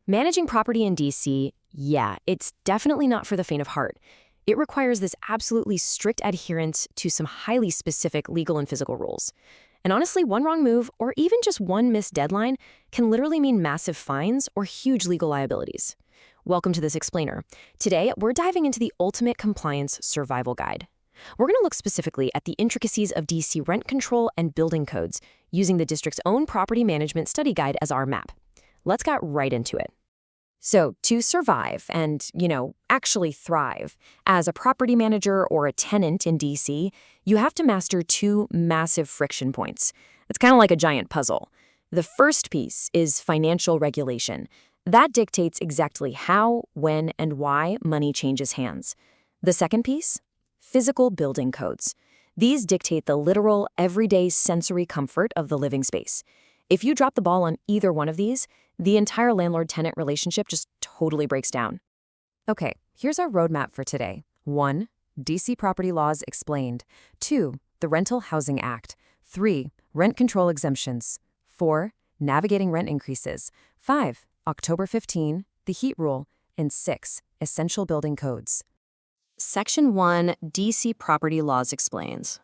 Managing property in DC, yeah, it's definitely not for the faint of heart. It requires this absolutely strict adherence to some highly specific legal and physical rules. And honestly, one wrong move, or even just one missed deadline, can literally mean massive fines or huge legal liabilities. Welcome to this explainer. Today, we're diving into the ultimate compliance survival guide. We're going to look specifically at the intricacies of DC rent control and building codes, using the district's own property management study guide as our map. Let's get right into it. So, to survive and, actually thrive as a property manager or a tenant in DC, you have to master two massive friction points. It's kind of like a giant puzzle. The first piece is financial regulation. That dictates exactly how, when, and why money changes hands. The second piece? Physical building codes. These dictate the literal, everyday sensory comfort of the living space. If you drop the ball on either one of these, the entire landlord-tenant relationship just totally breaks down. Okay, here's our roadmap for today. 1. DC property laws explained. 2. The Rental Housing Act. 3. Rent control exemptions. 4. Navigating rent increases. 5. October 15, the heat rule. And 6. Essential building codes. Section 1, DC property laws explains.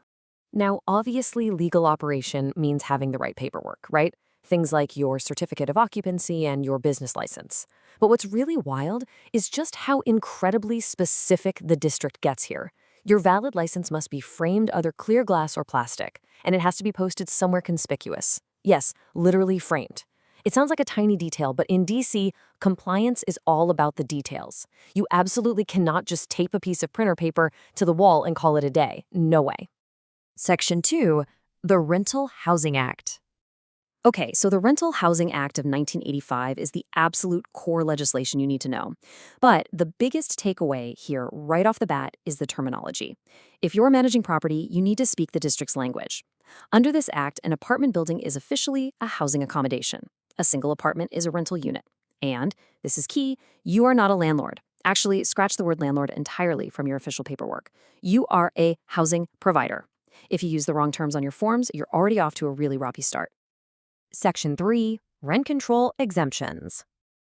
Now, obviously, legal operation means having the right paperwork, right? Things like your certificate of occupancy and your business license. But what's really wild is just how incredibly specific the district gets here. Your valid license must be framed either clear glass or plastic, and it has to be posted somewhere conspicuous. Yes, literally framed. It sounds like a tiny detail, but in DC, compliance is all about the details. You absolutely cannot just tape a piece of printer paper to the wall and call it a day. No way. Section 2, the Rental Housing Act. Okay, so the Rental Housing Act of 1985 is the absolute core legislation you need to know. But the biggest takeaway here right off the bat is the terminology. If you're managing property, you need to speak the district's language. Under this act, an apartment building is officially a housing accommodation. A single apartment is a rental unit. And, this is key, you are not a landlord. Actually, scratch the word landlord entirely from your official paperwork. You are a housing provider. If you use the wrong terms on your forms, you're already off to a really rocky start. Section 3, Rent Control Exemptions.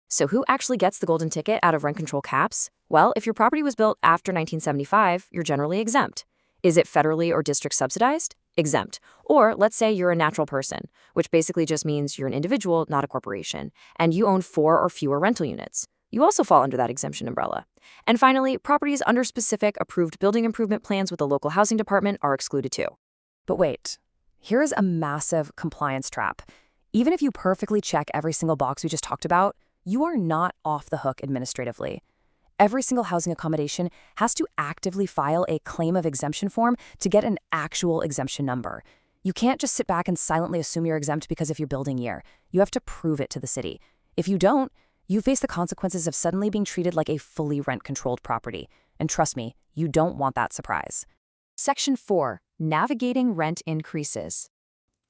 So who actually gets the golden ticket out of rent control caps? Well, if your property was built after 1975, you're generally exempt. Is it federally or district subsidized? Exempt. Or let's say you're a natural person, which basically just means you're an individual, not a corporation, and you own 4 or fewer rental units. You also fall under that exemption umbrella. And finally, properties under specific approved building improvement plans with the local housing department are excluded too. But wait, here's a massive compliance trap. Even if you perfectly check every single box we just talked about, you are not off the hook administratively. Every single housing accommodation has to actively file a claim of exemption form to get an actual exemption number. You can't just sit back and silently assume you're exempt because of your building year. You have to prove it to the city. If you don't, you face the consequences of suddenly being treated like a fully rent-controlled property. And trust me, you don't want that surprise. Section 4, Navigating Rent Increases.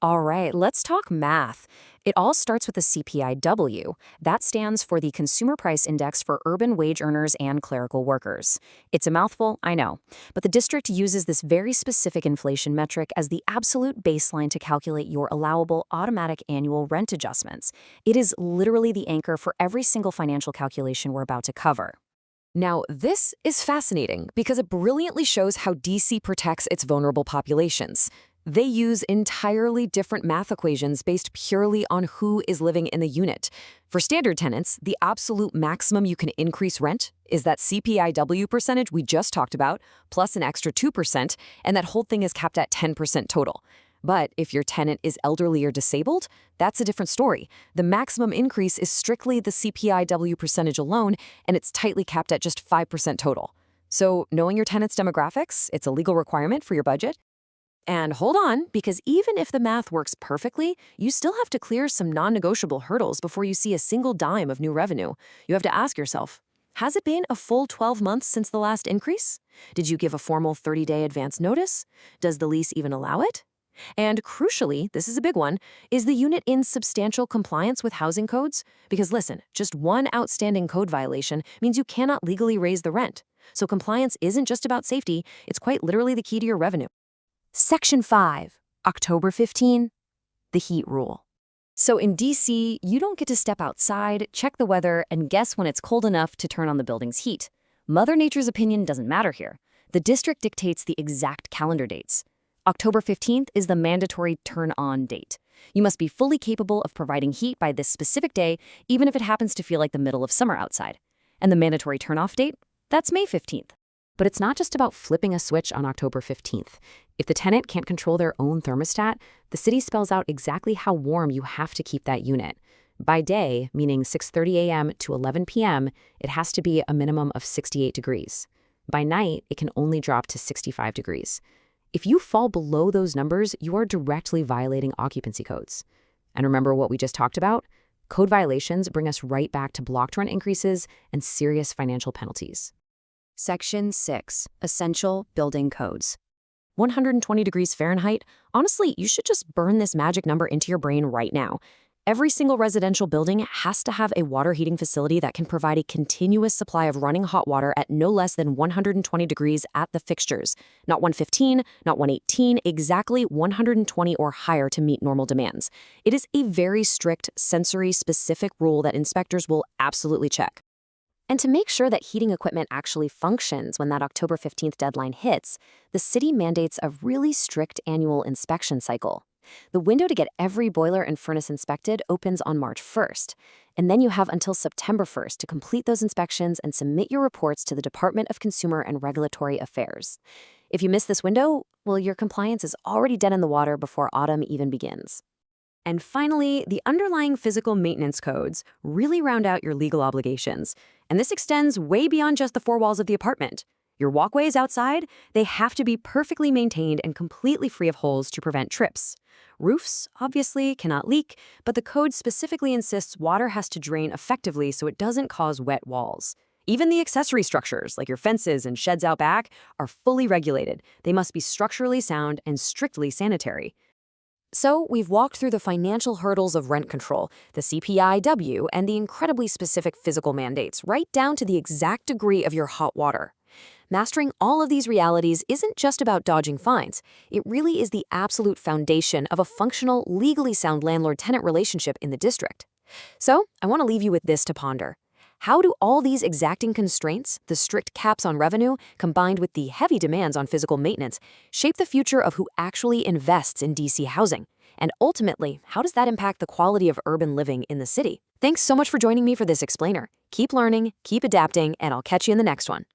All right, let's talk math. It all starts with the CPIW. That stands for the Consumer Price Index for urban wage earners and clerical workers. It's a mouthful, I know, but the district uses this very specific inflation metric as the absolute baseline to calculate your allowable automatic annual rent adjustments. It is literally the anchor for every single financial calculation we're about to cover. Now, this is fascinating because it brilliantly shows how DC protects its vulnerable populations. They use entirely different math equations based purely on who is living in the unit. For standard tenants, the absolute maximum you can increase rent is that CPIW percentage we just talked about, plus an extra 2%, and that whole thing is capped at 10% total. But if your tenant is elderly or disabled, that's a different story. The maximum increase is strictly the CPIW percentage alone, and it's tightly capped at just 5% total. So knowing your tenant's demographics, it's a legal requirement for your budget. And hold on, because even if the math works perfectly, you still have to clear some non-negotiable hurdles before you see a single dime of new revenue. You have to ask yourself, has it been a full 12 months since the last increase? Did you give a formal 30-day advance notice? Does the lease even allow it? And crucially, this is a big one, is the unit in substantial compliance with housing codes? Because listen, just one outstanding code violation means you cannot legally raise the rent. So compliance isn't just about safety, it's quite literally the key to your revenue. Section 5, October 15, the heat rule. So in DC, you don't get to step outside, check the weather, and guess when it's cold enough to turn on the building's heat. Mother Nature's opinion doesn't matter here. The district dictates the exact calendar dates. October 15th is the mandatory turn-on date. You must be fully capable of providing heat by this specific day, even if it happens to feel like the middle of summer outside. And the mandatory turn-off date? That's May 15th. But it's not just about flipping a switch on October 15th. If the tenant can't control their own thermostat, the city spells out exactly how warm you have to keep that unit. By day, meaning 6:30 a.m. to 11 p.m., it has to be a minimum of 68 degrees. By night, it can only drop to 65 degrees. If you fall below those numbers, you are directly violating occupancy codes. And remember what we just talked about? Code violations bring us right back to blocked rent increases and serious financial penalties. Section 6. Essential Building Codes. 120 degrees Fahrenheit? Honestly, you should just burn this magic number into your brain right now. Every single residential building has to have a water heating facility that can provide a continuous supply of running hot water at no less than 120 degrees at the fixtures. Not 115, not 118, exactly 120 or higher to meet normal demands. It is a very strict, sensory-specific rule that inspectors will absolutely check. And to make sure that heating equipment actually functions when that October 15th deadline hits, the city mandates a really strict annual inspection cycle. The window to get every boiler and furnace inspected opens on March 1st, and then you have until September 1st to complete those inspections and submit your reports to the Department of Consumer and Regulatory Affairs. If you miss this window, well, your compliance is already dead in the water before autumn even begins. And finally, the underlying physical maintenance codes really round out your legal obligations, and this extends way beyond just the four walls of the apartment. Your walkways outside, they have to be perfectly maintained and completely free of holes to prevent trips. Roofs, obviously, cannot leak, but the code specifically insists water has to drain effectively so it doesn't cause wet walls. Even the accessory structures, like your fences and sheds out back, are fully regulated. They must be structurally sound and strictly sanitary. So, we've walked through the financial hurdles of rent control, the CPIW, and the incredibly specific physical mandates, right down to the exact degree of your hot water. Mastering all of these realities isn't just about dodging fines. It really is the absolute foundation of a functional, legally sound landlord-tenant relationship in the district. So, I want to leave you with this to ponder. How do all these exacting constraints, the strict caps on revenue, combined with the heavy demands on physical maintenance, shape the future of who actually invests in DC housing? And ultimately, how does that impact the quality of urban living in the city? Thanks so much for joining me for this explainer. Keep learning, keep adapting, and I'll catch you in the next one.